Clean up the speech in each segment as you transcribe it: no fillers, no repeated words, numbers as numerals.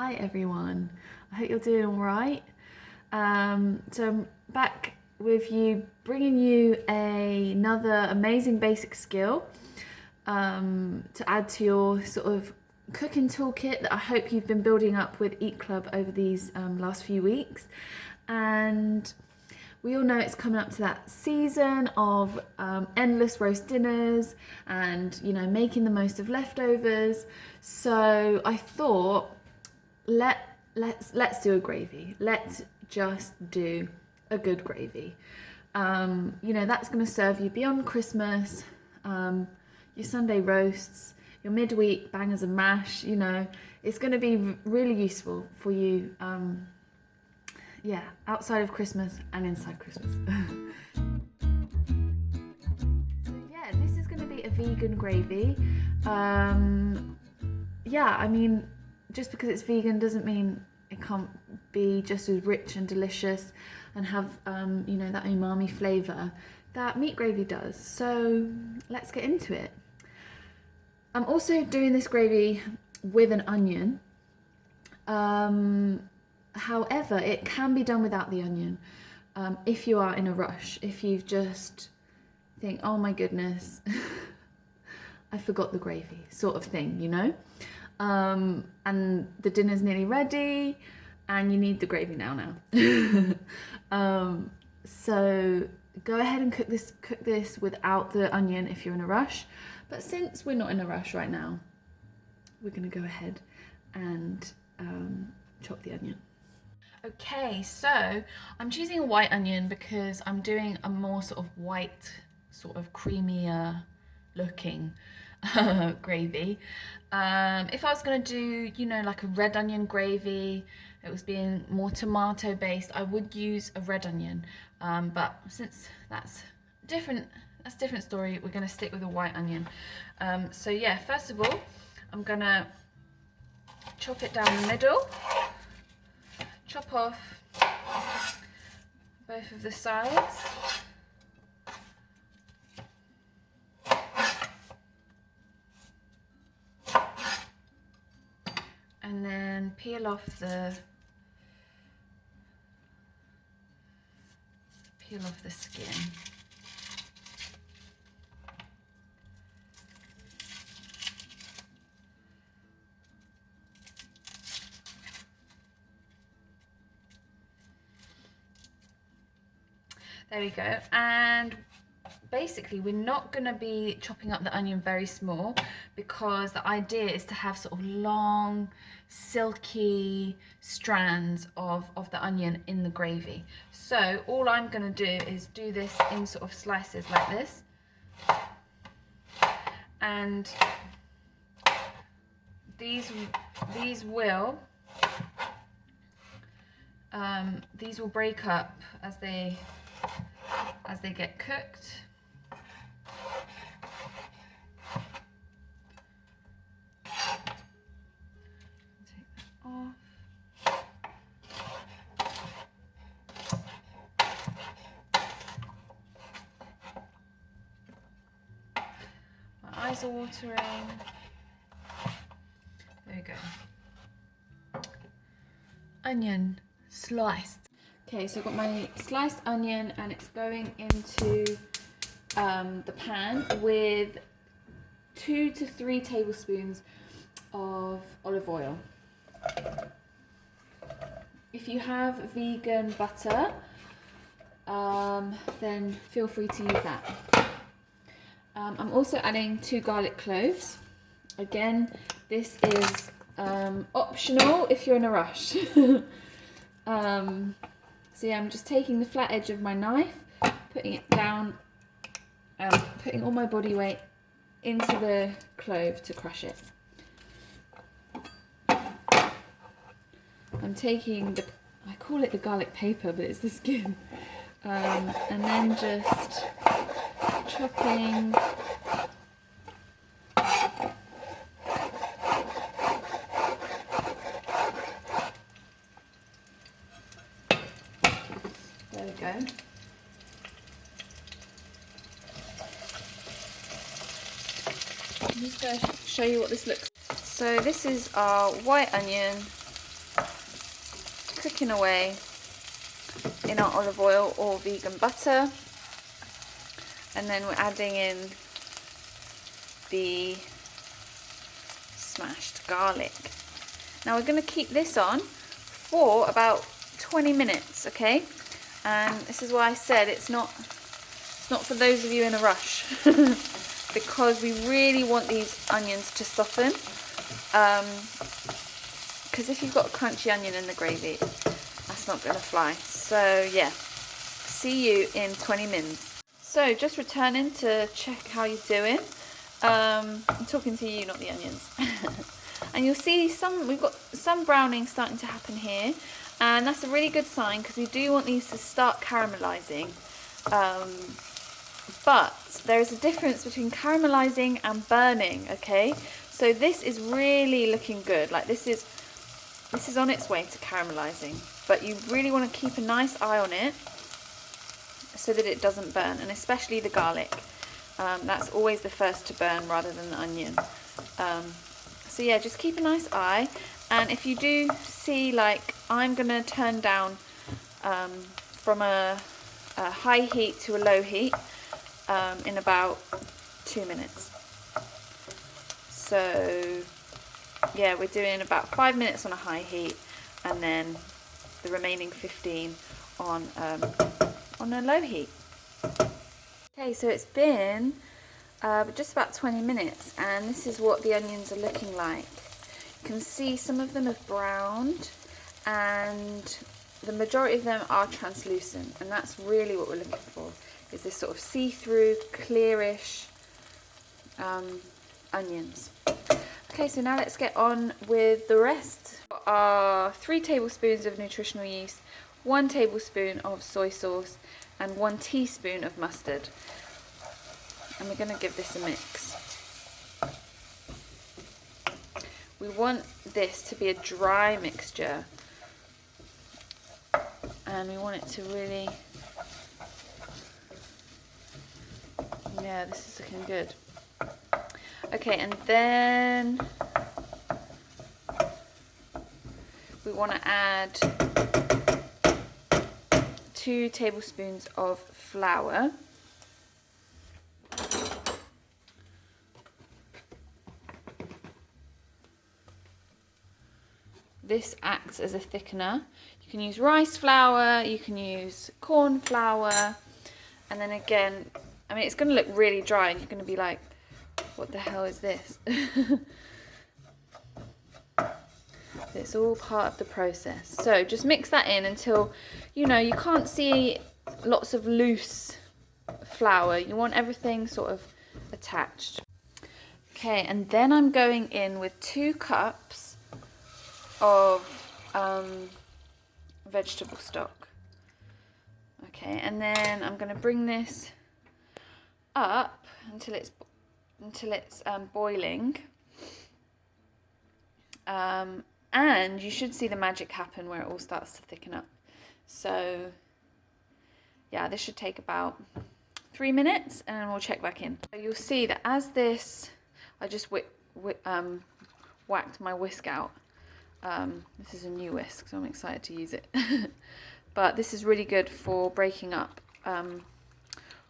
Hi everyone, I hope you're doing all right. So I'm back with you, bringing you another amazing basic skill to add to your sort of cooking toolkit that I hope you've been building up with Eat Club over these last few weeks. And we all know it's coming up to that season of endless roast dinners and, you know, making the most of leftovers. So I thought, let's do a gravy. Let's just do a good gravy. You know, that's going to serve you beyond Christmas, your Sunday roasts, your midweek bangers and mash. You know, it's going to be really useful for you. Yeah, outside of Christmas and inside Christmas. So yeah, this is going to be a vegan gravy. Yeah, I mean, just because it's vegan doesn't mean it can't be just as rich and delicious and have, you know, that umami flavour that meat gravy does. So let's get into it. I'm also doing this gravy with an onion. However, it can be done without the onion if you are in a rush, if you just think, oh my goodness, I forgot the gravy, sort of thing, you know? And the dinner's nearly ready and you need the gravy now. So go ahead and cook this without the onion if you're in a rush. But since we're not in a rush right now, we're gonna go ahead and chop the onion. Okay, so I'm choosing a white onion because I'm doing a more sort of white, sort of creamier looking gravy. If I was going to do, you know, like a red onion gravy, it was being more tomato based, I would use a red onion. But since that's a different story, we're going to stick with a white onion. So yeah, first of all, I'm going to chop it down the middle. Chop off both of the sides. And then peel off the skin. There we go. And basically we're not going to be chopping up the onion very small because the idea is to have sort of long, silky strands of the onion in the gravy. So all I'm going to do is do this in sort of slices like this. And these will break up as they get cooked. Take that off. My eyes are watering. There we go. Onion sliced. Okay, so I've got my sliced onion and it's going into the pan with 2 to 3 tablespoons of olive oil. If you have vegan butter, then feel free to use that. I'm also adding 2 garlic cloves. Again, this is optional if you're in a rush. So yeah, I'm just taking the flat edge of my knife, putting it down, putting all my body weight into the clove to crush it. I'm taking I call it the garlic paper, but it's the skin. And then just chopping There we go. I'm just going to show you what this looks like. So this is our white onion cooking away in our olive oil or vegan butter, and then we're adding in the smashed garlic. Now we're going to keep this on for about 20 minutes, okay? And this is why I said it's not for those of you in a rush, because we really want these onions to soften. Because if you've got a crunchy onion in the gravy, that's not going to fly. So yeah, see you in 20 minutes. So just returning to check how you're doing. I'm talking to you, not the onions. And you'll see we've got some browning starting to happen here, and that's a really good sign because we do want these to start caramelizing. But there is a difference between caramelizing and burning, okay? So this is really looking good. Like this is on its way to caramelizing, but you really want to keep a nice eye on it so that it doesn't burn, and especially the garlic. That's always the first to burn rather than the onion. So yeah, just keep a nice eye, and if you do see, like, I'm going to turn down from a high heat to a low heat in about 2 minutes. So yeah, we're doing about 5 minutes on a high heat, and then the remaining 15 on a low heat. Okay, so it's been just about 20 minutes, and this is what the onions are looking like. You can see some of them have browned, and the majority of them are translucent, and that's really what we're looking for, is this sort of see-through, clearish onions. Okay, so now let's get on with the rest. Our 3 tablespoons of nutritional yeast, 1 tablespoon of soy sauce, and 1 teaspoon of mustard. And we're going to give this a mix. We want this to be a dry mixture, and we want it to really, yeah, this is looking good. Okay, and then we want to add 2 tablespoons of flour. This acts as a thickener. You can use rice flour, you can use corn flour, and then again, I mean, it's going to look really dry and you're going to be like, what the hell is this? It's all part of the process. So just mix that in until, you know, you can't see lots of loose flour. You want everything sort of attached. Okay, and then I'm going in with 2 cups of vegetable stock. Okay, and then I'm going to bring this up until it's boiling, and you should see the magic happen where it all starts to thicken up. So yeah, this should take about 3 minutes, and we'll check back in. So you'll see that as this, I just whacked my whisk out. This is a new whisk, so I'm excited to use it. But this is really good for breaking up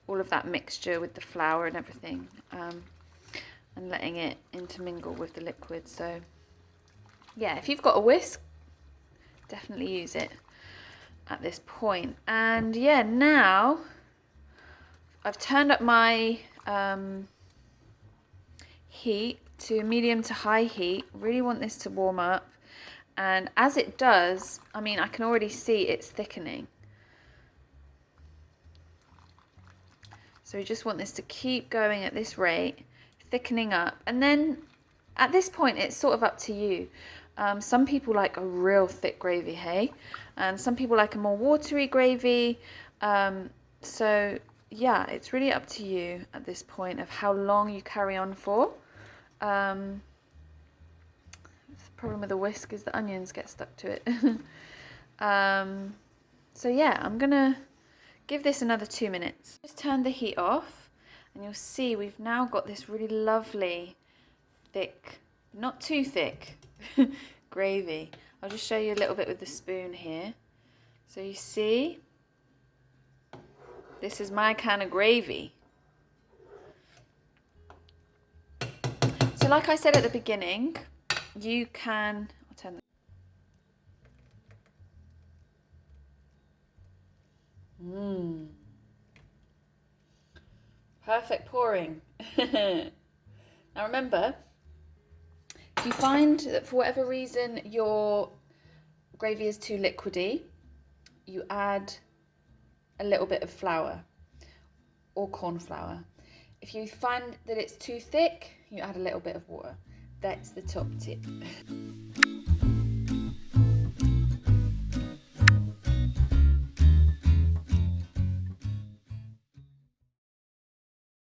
all of that mixture with the flour and everything, and letting it intermingle with the liquid. So yeah, if you've got a whisk, definitely use it at this point. And yeah, now I've turned up my heat to medium to high heat. Really want this to warm up, and as it does, I mean, I can already see it's thickening. So we just want this to keep going at this rate, thickening up, and then at this point it's sort of up to you. Some people like a real thick gravy, hey, and some people like a more watery gravy. So yeah, it's really up to you at this point of how long you carry on for. The problem with the whisk is the onions get stuck to it. So yeah, I'm gonna give this another 2 minutes. Just turn the heat off, and you'll see we've now got this really lovely thick, not too thick, gravy. I'll just show you a little bit with the spoon here. So you see, this is my kind of gravy. So like I said at the beginning, you can, I'll turn perfect pouring. Now remember, if you find that for whatever reason your gravy is too liquidy, you add a little bit of flour or corn flour. If you find that it's too thick, you add a little bit of water. That's the top tip.